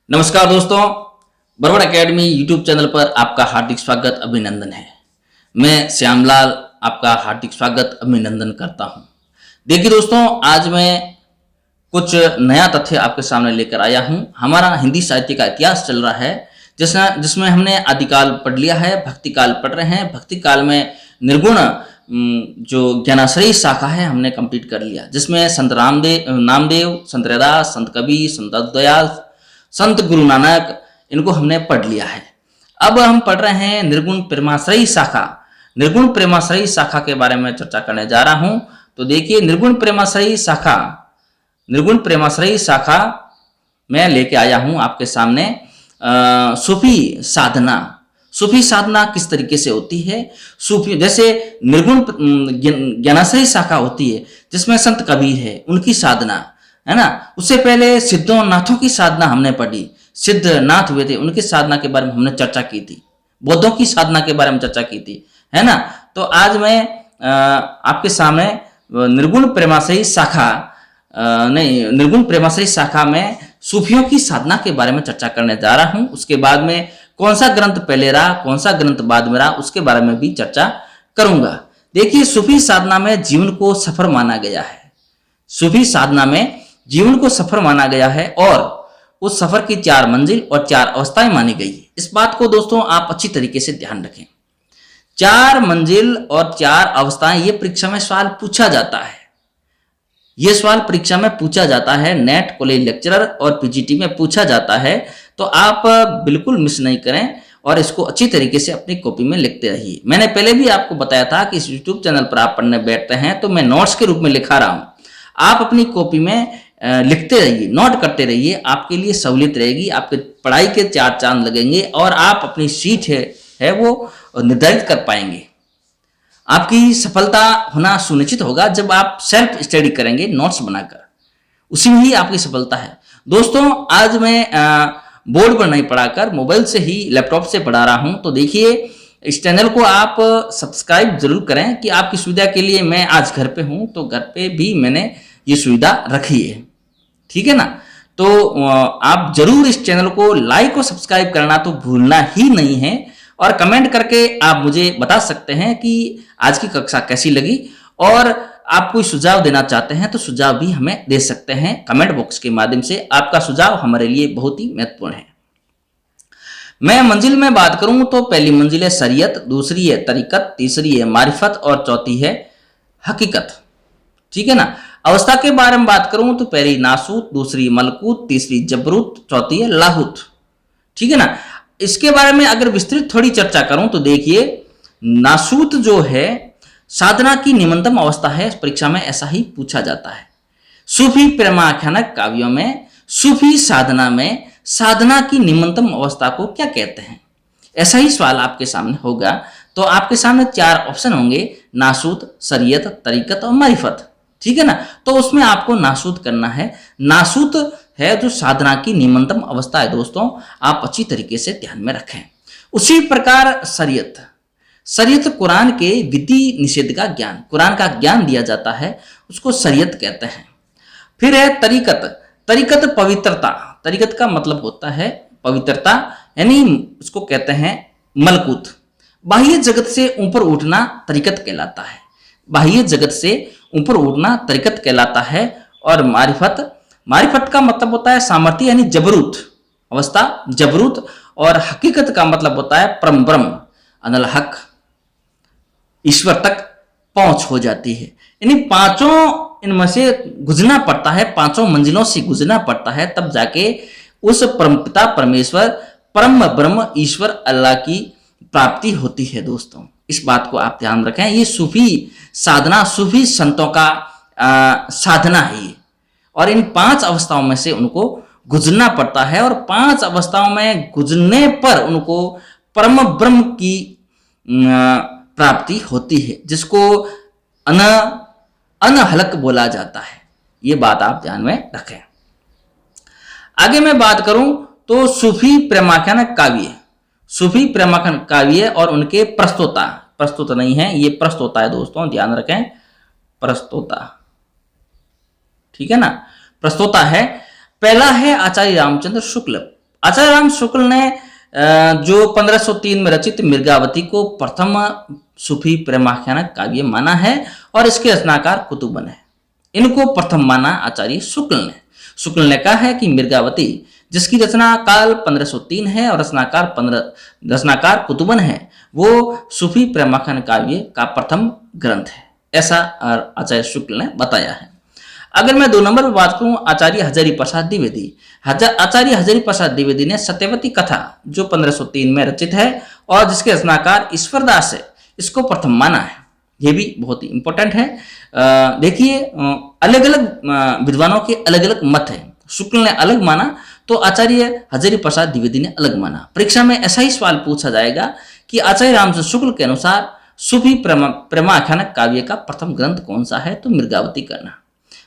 नमस्कार दोस्तों, बरबड़ academy YouTube channel पर आपका हार्दिक स्वागत अभिनंदन है। मैं श्यामलाल आपका हार्दिक स्वागत अभिनंदन करता हूं। देखिए दोस्तों, आज मैं कुछ नया तथ्य आपके सामने लेकर आया हूं। हमारा हिंदी साहित्य का इतिहास चल रहा है जिसमें हमने आदिकाल पढ़ लिया है, भक्तिकाल पढ़ रहे हैं। भक्तिकाल में निर्गुण जो ज्ञानाश्रयी शाखा है हमने कंप्लीट कर लिया, जिसमें संत नामदेव, संत रैदास, संत कबीर, संत दयाल, संत गुरु नानक, इनको हमने पढ़ लिया है। अब हम पढ़ रहे हैं निर्गुण प्रेमाश्रयी शाखा। निर्गुण प्रेमाश्रयी शाखा के बारे में चर्चा करने जा रहा हूं। तो देखिए, निर्गुण प्रेमाश्रयी शाखा मैं लेके आया हूं आपके सामने। सूफी साधना। सूफी साधना किस तरीके से होती है? सूफी जैसे निर्गुण ज्ञानाश्रयी शाखा होती है जिसमें संत कबीर है, उनकी साधना है ना। उससे पहले सिद्धों नाथों की साधना हमने पढ़ी। सिद्ध नाथ हुए थे, उनकी साधना के बारे में हमने चर्चा की थी। बौद्धों की साधना के बारे में चर्चा की थी, है ना। तो आज मैं आपके सामने निर्गुण प्रेमाश्रयी शाखा में सूफियों की साधना के बारे में चर्चा करने जा रहा हूं। उसके बाद में कौन सा ग्रंथ पहले रहा, कौन सा ग्रंथ बाद में रहा, उसके बारे में भी चर्चा करूंगा। देखिए, सूफी साधना में जीवन को सफर माना गया है। सूफी साधना में जीवन को सफर माना गया है और उस सफर की 4 मंजिल और 4 अवस्थाएं मानी गई है। इस बात को दोस्तों आप अच्छी तरीके से ध्यान रखें। 4 मंजिल और 4 अवस्थाएं, ये परीक्षा में सवाल पूछा जाता है। ये सवाल परीक्षा में पूछा जाता है, नेट, कॉलेज लेक्चरर और पीजीटी में पूछा जाता है। तो आप बिल्कुल मिस नहीं करें और इसको अच्छी तरीके से अपनी कॉपी में लिखते रहिए। मैंने पहले भी आपको बताया था कि इस यूट्यूब चैनल पर आप पढ़ने बैठते हैं तो मैं नोट्स के रूप में लिखा रहा हूं। आप अपनी कॉपी में लिखते रहिए, नोट करते रहिए, आपके लिए सहूलियत रहेगी। आपके पढ़ाई के 4 चांद लगेंगे और आप अपनी सीट है वो निर्धारित कर पाएंगे। आपकी सफलता होना सुनिश्चित होगा जब आप सेल्फ स्टडी करेंगे नोट्स बनाकर, उसी में ही आपकी सफलता है। दोस्तों, आज मैं बोर्ड पर नहीं पढ़ाकर मोबाइल से ही, लैपटॉप से पढ़ा रहा हूं। तो देखिए, इस चैनल को आप सब्सक्राइब जरूर करें कि आपकी सुविधा के लिए। मैं आज घर पे हूं तो घर पे भी मैंने ये सुविधा रखी है, ठीक है ना। तो आप जरूर इस चैनल को लाइक और सब्सक्राइब करना तो भूलना ही नहीं है। और कमेंट करके आप मुझे बता सकते हैं कि आज की कक्षा कैसी लगी, और आप कोई सुझाव देना चाहते हैं तो सुझाव भी हमें दे सकते हैं कमेंट बॉक्स के माध्यम से। आपका सुझाव हमारे लिए बहुत ही महत्वपूर्ण है। मैं मंजिल में बात करूं तो पहली मंजिल है शरीयत, दूसरी है तरीकत, तीसरी है मारिफत और चौथी है हकीकत, ठीक है ना। अवस्था के बारे में बात करूं तो पहली नासूत, दूसरी मलकूत, तीसरी जबरूत, चौथी है लाहूत, ठीक है ना। इसके बारे में अगर विस्तृत थोड़ी चर्चा करूं तो देखिए, नासूत जो है साधना की निम्नतम अवस्था है। परीक्षा में ऐसा ही पूछा जाता है। सूफी प्रेमाख्यानक काव्यों में सूफी साधना में साधना की निम्नतम अवस्था को क्या कहते हैं, ऐसा ही सवाल आपके सामने होगा। तो आपके सामने 4 ऑप्शन होंगे, नासूत, शरीयत, तरीकत और मारिफत, ठीक है ना। तो उसमें आपको नासूत करना है। नासूत है जो साधना की निम्नतम अवस्था है दोस्तों, आप अच्छी तरीके से ध्यान में रखें। उसी प्रकार शरीयत कुरान के विधि निषेध का ज्ञान, कुरान का ज्ञान दिया जाता है, उसको शरीयत कहते हैं। फिर है तरीकत पवित्रता। तरीकत का मतलब होता है पवित्रता, यानी उसको कहते हैं मलकूत। बाह्य जगत से ऊपर उठना तरीकत कहलाता है। बाह्य जगत से ऊपर उठना तरीकत कहलाता है। और मारिफत का मतलब होता है सामर्थ्य, यानी जबरूत अवस्था, जबरूत। और हकीकत का मतलब होता है परम ब्रह्म, अनल हक, ईश्वर तक पहुंच हो जाती है। यानी 5 इनमें से गुजरना पड़ता है, 5 मंजिलों से गुजरना पड़ता है, तब जाके उस परमपिता परमेश्वर, परम ब्रह्म ईश्वर अल्लाह की प्राप्ति होती है। दोस्तों, इस बात को आप ध्यान रखें। ये सूफी साधना, सूफी संतों का साधना है और इन 5 अवस्थाओं में से उनको गुजरना पड़ता है। और 5 अवस्थाओं में गुजरने पर उनको परम ब्रह्म की प्राप्ति होती है, जिसको अनहलक बोला जाता है। ये बात आप ध्यान में रखें। आगे मैं बात करूं तो सूफी प्रेमाख्यान काव्य और उनके प्रस्तोता नहीं है, ये प्रस्तोता है दोस्तों, ध्यान रखें, प्रस्तोता, ठीक है ना। प्रस्तोता है, पहला है आचार्य रामचंद्र शुक्ल, आचार्य राम शुक्ल ने जो 1503 में रचित मिर्गावती को प्रथम सूफी प्रेमाख्यान काव्य माना है और इसके रचनाकार कुतुबन है। इनको प्रथम माना आचार्य शुक्ल ने कहा है कि मिर्गावती जिसकी रचना काल 1503 है और रचनाकार कुतुबन है, वो सूफी प्रेमाख्यान काव्य का प्रथम ग्रंथ है, ऐसा आचार्य शुक्ल ने बताया है। अगर मैं 2 नंबर पर बात करूं, आचार्य हजारी प्रसाद द्विवेदी। आचार्य हजारी प्रसाद द्विवेदी ने सत्यवती कथा जो 1503 में रचित है और जिसके रचनाकार ईश्वरदास है, इसको प्रथम माना है। ये भी बहुत ही इंपॉर्टेंट है। देखिए, अलग अलग विद्वानों के अलग अलग मत है। शुक्ल ने अलग माना तो आचार्य हजारी प्रसाद द्विवेदी ने अलग माना। परीक्षा में ऐसा ही सवाल पूछा जाएगा कि आचार्य रामचंद्र शुक्ल के अनुसार सूफी प्रेमाख्यान काव्य का प्रथम ग्रंथ कौन सा है, तो मिर्गावती करना।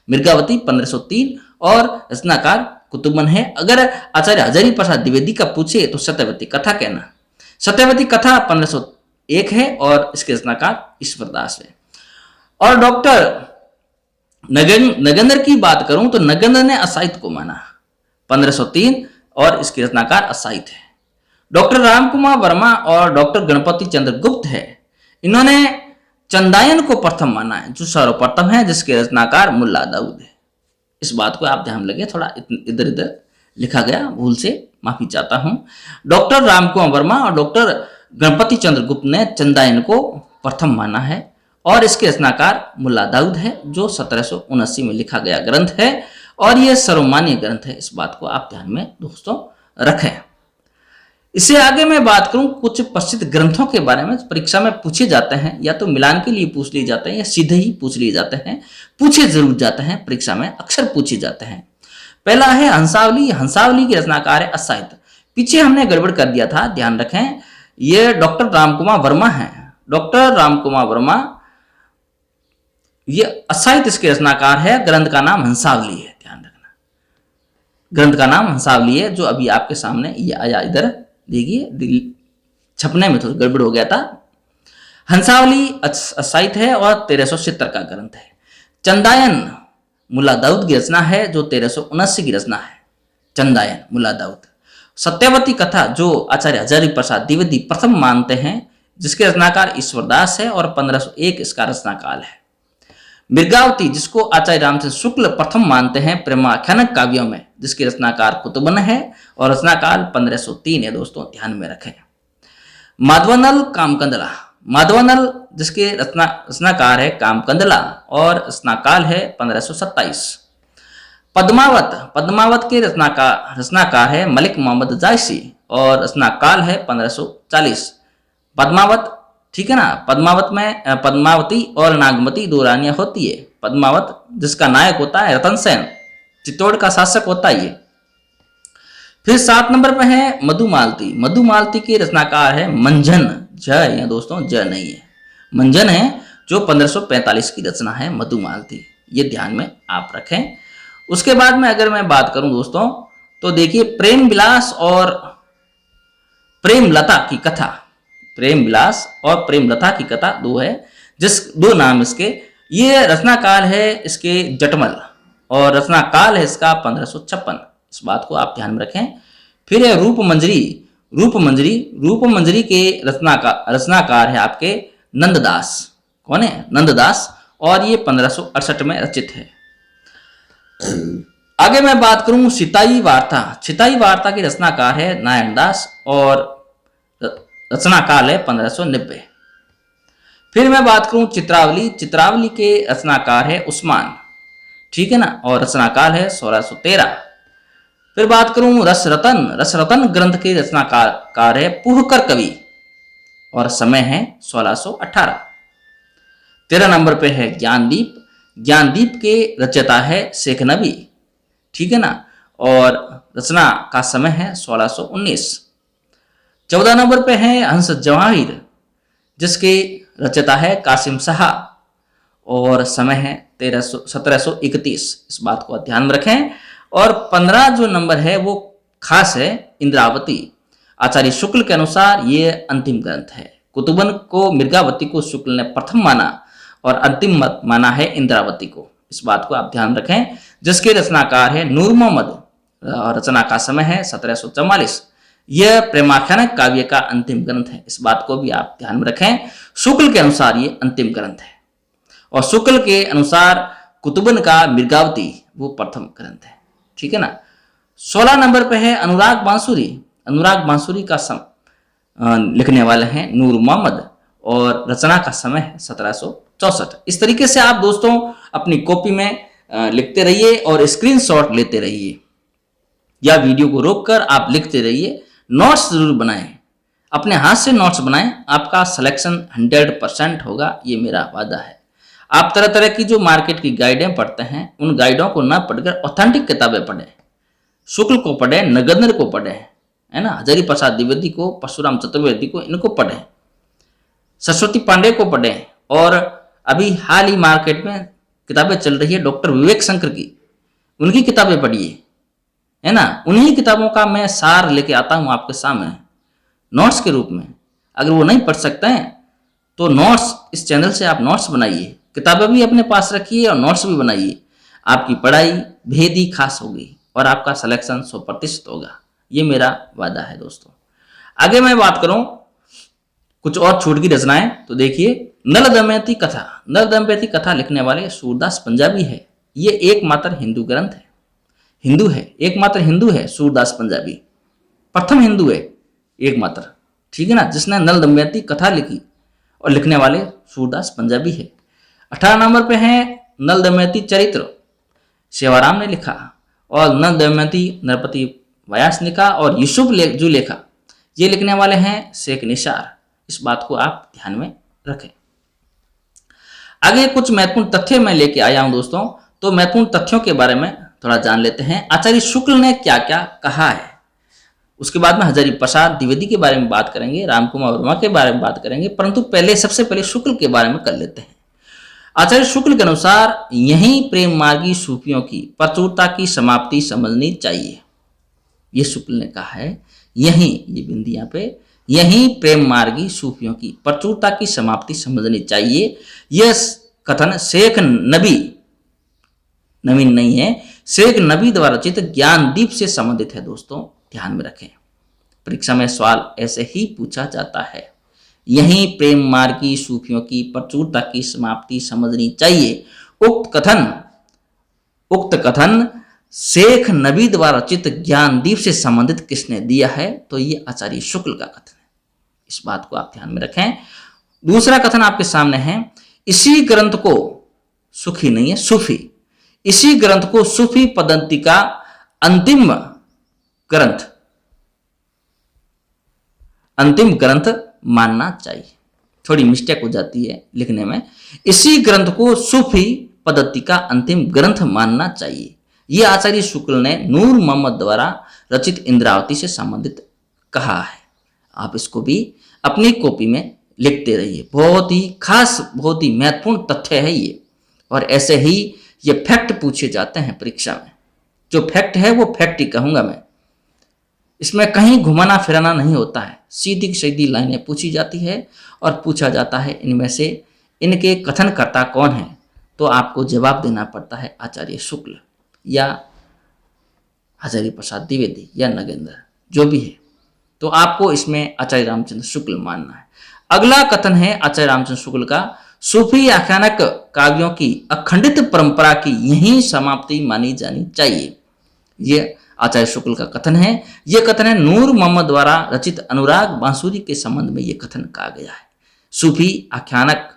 मिर्गावती 1503 और रचनाकार कुतुबन है। अगर आचार्य हजारी प्रसाद द्विवेदी का पूछे तो सत्यवती कथा कहना। सत्यवती कथा 1501 है और इसके रचनाकार ईश्वरदास है। और डॉक्टर नगेंद्र की बात करूं तो नगेंद्र ने असाहित को माना 1503 और इसके रचनाकार असाहित है। डॉक्टर रामकुमार वर्मा और डॉक्टर गणपति चंद्र गुप्त है, इन्होंने चंदायन को प्रथम माना है, जो सर्वप्रथम है, जिसके रचनाकार मुल्ला दाऊद है। इस बात को आप ध्यान लगे, थोड़ा इधर उधर लिखा गया, भूल से माफी चाहता हूं। डॉक्टर रामकुमार वर्मा और डॉक्टर गणपति चंद्र गुप्त ने चंदायन को प्रथम माना है और इसके रचनाकार मुल्ला दाऊद है, जो 1779 में लिखा गया ग्रंथ है और यह सर्वमान्य ग्रंथ है। इस बात को आप ध्यान में दोस्तों रखें। इससे आगे मैं बात करूं कुछ प्रसिद्ध ग्रंथों के बारे में, परीक्षा में पूछे जाते हैं, या तो मिलान के लिए पूछ लिए जाते हैं या सीधे ही पूछ लिए जाते हैं। पूछे जरूर जाते हैं, परीक्षा में अक्सर पूछे जाते हैं। पहला है हंसावली। हंसावली की रचनाकार है असाहित। पीछे हमने गड़बड़ कर दिया था, ध्यान रखें, ये डॉक्टर रामकुमार वर्मा है। डॉक्टर रामकुमार वर्मा ये असाहित इसके रचनाकार है। ग्रंथ का नाम हंसावली है, ध्यान रखना, ग्रंथ का नाम हंसावली है, जो अभी आपके सामने ये आया। इधर देखिए, छपने में थोड़ा गड़बड़ हो गया था। हंसावली असाहित है और 1370 का ग्रंथ है। चंदायन मुल्ला दाऊद की रचना है, जो 1379 की रचना है। चंदायन मुल्ला दाऊद। सत्यवती कथा जो आचार्य हजारी प्रसाद द्विवेदी प्रथम मानते हैं, जिसके रचनाकार ईश्वरदास है और 1501 इसका रचनाकाल है। मिर्गावती जिसको आचार्य रामचंद्र शुक्ल प्रथम मानते हैं प्रेमाख्यान काव्यों में, जिसके रचनाकार कुतुबन है और रचनाकाल 1503 है, दोस्तों ध्यान में रखें। माधवानल कामकंदला। माधवानल जिसके रचनाकार है कामकंदला और रचनाकाल है 1527। पद्मावत के रचनाकार है मलिक मोहम्मद जायसी और रचनाकाल है 1540। पद्मावत, ठीक है ना, पद्मावत में पद्मावती और नागमती 2 रानियां होती है। पद्मावत जिसका नायक होता है रतन सेन, चित्तौड़ का शासक होता है ये। फिर 7 नंबर पे है मधुमालती। मधुमालती के रचनाकार है मंझन। जय है दोस्तों, जय नहीं है, मंझन है, जो 1545 की रचना है मधुमालती। ये ध्यान में आप रखें। उसके बाद में अगर मैं बात करूं दोस्तों, तो देखिए प्रेम विलास और प्रेमलता की कथा। प्रेम विलास और प्रेमलता की कथा 2 है, जिस 2 नाम इसके। ये रचनाकाल है इसके जटमल और रचनाकाल है इसका 1556। इस बात को आप ध्यान में रखें। फिर है रूपमंजरी। रूपमंजरी के रचनाकार है आपके नंददास। कौन है? नंददास, और ये 1568 में रचित है। आगे मैं बात करूं सिताई वार्ता। सिताई वार्ता के रचनाकार है नारायण दास और रचनाकाल है 1590। फिर मैं बात करूं चित्रावली। चित्रावली के रचनाकार है उस्मान, ठीक है ना, और रचनाकाल है 1613। फिर बात करूं रसरतन ग्रंथ के रचनाकार है पुहकर कवि और समय है 1618। 13 नंबर पे है ज्ञानदीप। ज्ञानदीप के रचयिता है शेख नबी, ठीक है ना, और रचना का समय है 1619। 14 नंबर पे है हंस जवाहिर, जिसके रचयिता है कासिम शाह और समय है 1731। इस बात को ध्यान में रखें। और 15 जो नंबर है वो खास है इंद्रावती। आचार्य शुक्ल के अनुसार ये अंतिम ग्रंथ है। कुतुबन को मिर्गावती को शुक्ल ने प्रथम माना और अंतिम माना है इंद्रावती को। इस बात को आप ध्यान रखें, जिसके रचनाकार है नूर मोहम्मद। और रचना का समय है 1744। यह प्रेमाख्यान काव्य का अंतिम ग्रंथ है, इस बात को भी आप ध्यान में रखें। शुक्ल के अनुसार ये अंतिम ग्रंथ है और शुक्ल के अनुसार कुतुबन का मृगावती वो प्रथम ग्रंथ है, ठीक है ना। 16 नंबर पे है अनुराग बांसुरी। अनुराग बांसुरी का लिखने वाले हैं नूर मोहम्मद और रचना का समय है 1764। इस तरीके से आप दोस्तों अपनी कॉपी में लिखते रहिए और स्क्रीनशॉट लेते रहिए या वीडियो को रोककर आप लिखते रहिए। नोट्स जरूर बनाएं, अपने हाथ से नोट्स बनाएं, आपका सिलेक्शन 100% होगा, ये मेरा वादा है। आप तरह तरह की जो मार्केट की गाइडें पढ़ते हैं उन गाइडों को ना पढ़कर ऑथेंटिक किताबें पढ़ें। शुक्ल को पढ़ें, नगेंद्र को पढ़ें, है ना, हजारी प्रसाद द्विवेदी को, परशुराम चतुर्वेदी को, इनको पढ़ें, सरस्वती पांडे को पढ़ें। और अभी हाल ही मार्केट में किताबें चल रही है डॉक्टर विवेक शंकर की, उनकी किताबें पढ़िए, है ना। उन्हीं किताबों का मैं सार लेके आता हूँ आपके सामने नोट्स के रूप में। अगर वो नहीं पढ़ सकते हैं तो नोट्स, इस चैनल से आप नोट्स बनाइए, किताबें भी अपने पास रखिए और नोट्स भी बनाइए। आपकी पढ़ाई भेदी खास होगी और आपका सिलेक्शन 100% होगा, ये मेरा वादा है दोस्तों। आगे मैं बात करूं कुछ और छूट की रचनाएं, तो देखिए नल दमयंती कथा। नल दमयंती कथा लिखने वाले सूरदास पंजाबी है। ये एकमात्र हिंदू ग्रंथ है, हिंदू है, एकमात्र हिंदू है सूरदास पंजाबी, प्रथम हिंदू है एकमात्र, ठीक है ना, जिसने नल दमयंती कथा लिखी और लिखने वाले सूरदास पंजाबी है। 18 नंबर पे है नल दमयंती चरित्र, सेवाराम ने लिखा, और नल दमयंती नरपति व्यास ने लिखा, और यूसुफ जो लेखा ये लिखने वाले हैं शेख निसार। इस बात को आप ध्यान में रखें। आगे कुछ महत्वपूर्ण तथ्य मैं लेके आया हूं दोस्तों, तो महत्वपूर्ण तथ्यों के बारे में थोड़ा जान लेते हैं। आचार्य शुक्ल ने क्या क्या कहा है, उसके बाद में हजारी प्रसाद द्विवेदी के बारे में बात करेंगे, रामकुमार वर्मा के बारे में बात करेंगे, परंतु सबसे पहले शुक्ल के बारे में कर लेते हैं। आचार्य शुक्ल के अनुसार यही प्रेम मार्गी सूफियों की प्रचुरता की समाप्ति समझनी चाहिए। ये शुक्ल ने कहा है, यही, ये बिंदी यहाँ पे, यही प्रेम मार्गी सूफियों की प्रचुरता की समाप्ति समझनी चाहिए। यह कथन शेख नबी, नवीन नहीं है, शेख नबी द्वारा रचित ज्ञानदीप से संबंधित है दोस्तों, ध्यान में रखें। परीक्षा में सवाल ऐसे ही पूछा जाता है, यही प्रेम मार्गी सूफियों की प्रचुरता की समाप्ति समझनी चाहिए। उक्त कथन शेख नबी द्वारा रचित ज्ञानदीप से संबंधित किसने दिया है, तो ये आचार्य शुक्ल का कथन है, इस बात को आप ध्यान में रखें। दूसरा कथन आपके सामने है, इसी ग्रंथ को, सुखी नहीं है सूफी, इसी ग्रंथ को सूफी पद्धति का अंतिम ग्रंथ मानना चाहिए। थोड़ी मिस्टेक हो जाती है लिखने में, इसी ग्रंथ को सूफी पद्धति का अंतिम ग्रंथ मानना चाहिए। यह आचार्य शुक्ल ने नूर मोहम्मद द्वारा रचित इंद्रावती से संबंधित कहा है। आप इसको भी अपनी कॉपी में लिखते रहिए, बहुत ही खास, बहुत ही महत्वपूर्ण तथ्य है ये, और ऐसे ही ये फैक्ट पूछे जाते हैं परीक्षा में। जो फैक्ट है वो फैक्ट ही कहूंगा मैं, इसमें कहीं घुमाना फिराना नहीं होता है, सीधी सीधी लाइनें पूछी जाती है और पूछा जाता है इनमें से इनके कथनकर्ता कौन है, तो आपको जवाब देना पड़ता है आचार्य शुक्ल या हजारी प्रसाद द्विवेदी या नगेंद्र, जो भी है, तो आपको इसमें आचार्य रामचंद्र शुक्ल मानना है। अगला कथन है आचार्य रामचंद्र शुक्ल का, सूफी आख्यानक काव्यों की अखंडित परंपरा की यही समाप्ति मानी जानी चाहिए। ये आचार्य शुक्ल का कथन है। यह कथन है नूर मोहम्मद द्वारा रचित अनुराग बांसुरी के संबंध में यह कथन कहा गया है। सूफी आख्यानक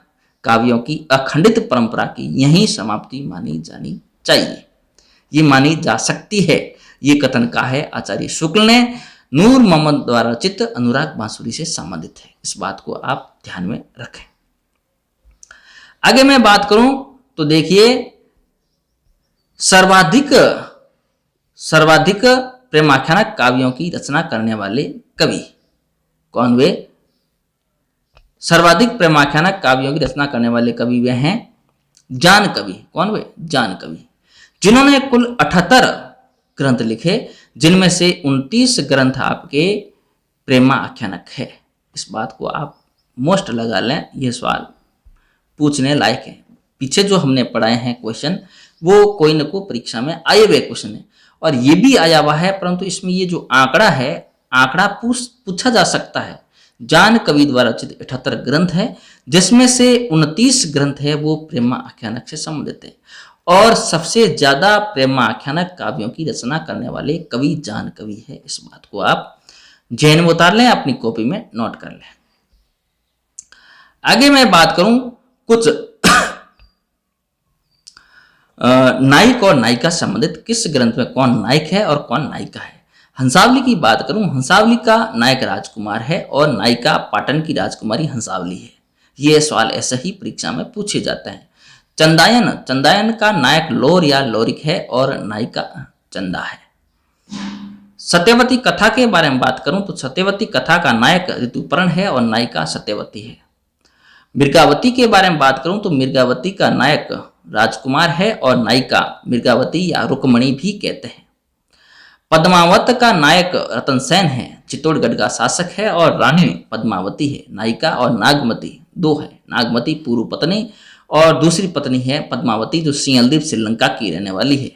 काव्यों की अखंडित परंपरा की यही समाप्ति मानी जानी चाहिए, ये मानी जा सकती है। ये कथन कहा है आचार्य शुक्ल ने, नूर मोहम्मद द्वारा रचित अनुराग बांसुरी से संबंधित है, इस बात को आप ध्यान में रखें। आगे मैं बात करूं तो देखिए सर्वाधिक प्रेमाख्यानक काव्यों की रचना करने वाले कवि कौन वे? सर्वाधिक प्रेमाख्यानक काव्यों की रचना करने वाले कवि वे हैं जान कवि। कौन वे? जान कवि, जिन्होंने कुल 78 ग्रंथ लिखे, जिनमें से 29 ग्रंथ आपके प्रेमा आख्यानक है। इस बात को आप मोस्ट लगा लें, यह सवाल पूछने लायक है। पीछे जो हमने पढ़ाए हैं क्वेश्चन, वो कोई न कोई परीक्षा में आए हुए क्वेश्चन है, और ये भी आया हुआ है, परंतु इसमें ये जो आंकड़ा है, आंकड़ा पूछा जा सकता है। जान कवि द्वारा रचित 78 ग्रंथ है, जिसमें से 29 ग्रंथ है वो प्रेमाख्यानक से संबंधित है, और सबसे ज्यादा प्रेमाख्यानक काव्यों की रचना करने वाले कवि जान कवि है। इस बात को आप जहन में उतार लें, अपनी कॉपी में नोट कर लें। आगे मैं बात करूं कुछ नायक और नायिका संबंधित, किस ग्रंथ में कौन नायक है और कौन नायिका है। हंसावली की बात करूं, हंसावली का नायक राजकुमार है और नायिका पाटन की राजकुमारी हंसावली है। ये सवाल ऐसे ही परीक्षा में पूछे जाते हैं। चंदायन, चंदायन का नायक लोर या लोरिक है और नायिका चंदा है। सत्यवती कथा के बारे में बात करूं तो सत्यवती कथा का नायक ऋतुपर्ण है और नायिका सत्यवती है। मृगावती के बारे में बात करूं तो मृगावती का नायक राजकुमार है और नायिका मृगावती या रुक्मणी भी कहते हैं। पद्मावत का नायक रतन सेन है, चित्तौड़गढ़ का शासक है और रानी पद्मावती है। नायिका और नागमती दो है, नागमती पूर्व पत्नी और दूसरी पत्नी है पद्मावती, जो सिंहलदीप श्रीलंका की रहने वाली है,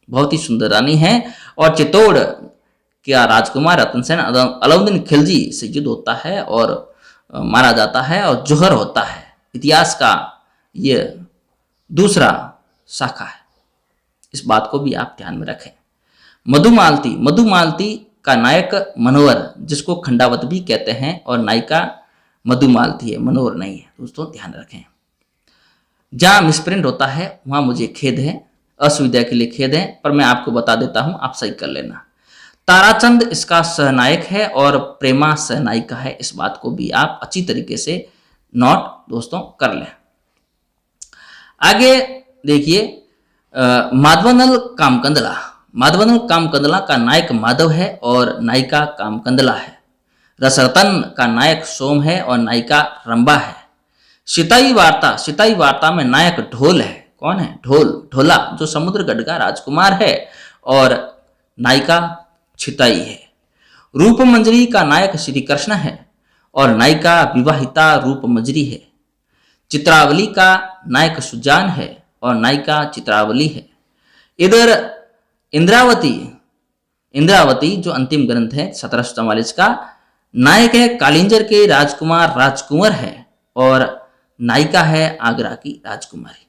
बहुत ही सुंदर रानी है। और चित्तौड़ का राजकुमार रतन सेन अलाउद्दीन खिलजी से युद्ध होता है और मारा जाता है और जोहर होता है। इतिहास का ये दूसरा शाखा है, इस बात को भी आप ध्यान में रखें। मधुमालती, मधुमालती का नायक मनोहर, जिसको खंडावत भी कहते हैं, और नायिका मधुमालती है, मनोहर नहीं है। दोस्तों ध्यान रखें। जहां मिसप्रिंट होता है वहां मुझे खेद है, असुविधा के लिए खेद है, पर मैं आपको बता देता हूं, आप सही कर लेना। ताराचंद इसका सहनायक है और प्रेमा सहनायिका है। इस बात को भी आप अच्छी तरीके से नोट दोस्तों कर लें। आगे देखिए, माधवानल कामकंदला, माधवानल कामकंदला का नायक माधव है और नायिका कामकंदला है। रसरतन का नायक सोम है और नायिका रंबा है। सिताई वार्ता, सिताई वार्ता में नायक ढोल है। कौन है? ढोल, ढोला, जो समुद्रगढ़ का राजकुमार है, और नायिका छिताई है। रूपमंजरी का नायक श्री कृष्ण है और नायिका विवाहिता रूपमंजरी है। चित्रावली का नायक सुजान है और नायिका चित्रावली है। इधर इंद्रावती, इंद्रावती जो अंतिम ग्रंथ है 1744 का, नायक है कालिंजर के राजकुमार राजकुंवर है और नायिका है आगरा की राजकुमारी।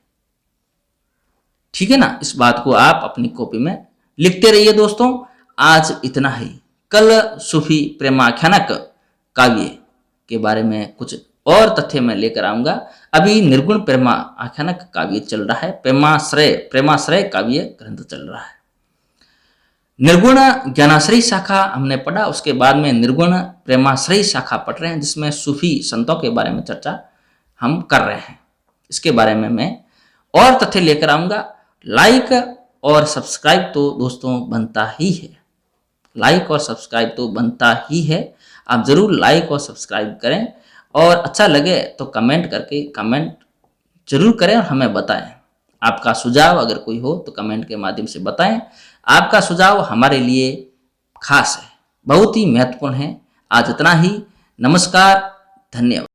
ठीक है ना, इस बात को आप अपनी कॉपी में लिखते रहिए दोस्तों। आज इतना ही। कल सूफी प्रेमाख्यानक काव्य के बारे में कुछ और तथ्य मैं लेकर आऊंगा। अभी निर्गुण प्रेमाख्यानक काव्य चल रहा है, प्रेमाश्रय काव्य ग्रंथ चल रहा है। निर्गुण ज्ञानाश्रय शाखा हमने पढ़ा, उसके बाद में निर्गुण प्रेमाश्रय शाखा पढ़ रहे हैं, जिसमें सूफी संतों के बारे में चर्चा हम कर रहे हैं। इसके बारे में मैं और तथ्य लेकर आऊंगा। लाइक और सब्सक्राइब तो दोस्तों बनता ही है, लाइक और सब्सक्राइब तो बनता ही है। आप जरूर लाइक और सब्सक्राइब करें, और अच्छा लगे तो कमेंट करके कमेंट जरूर करें और हमें बताएं। आपका सुझाव अगर कोई हो तो कमेंट के माध्यम से बताएं। आपका सुझाव हमारे लिए खास है, बहुत ही महत्वपूर्ण है। आज इतना ही। नमस्कार, धन्यवाद।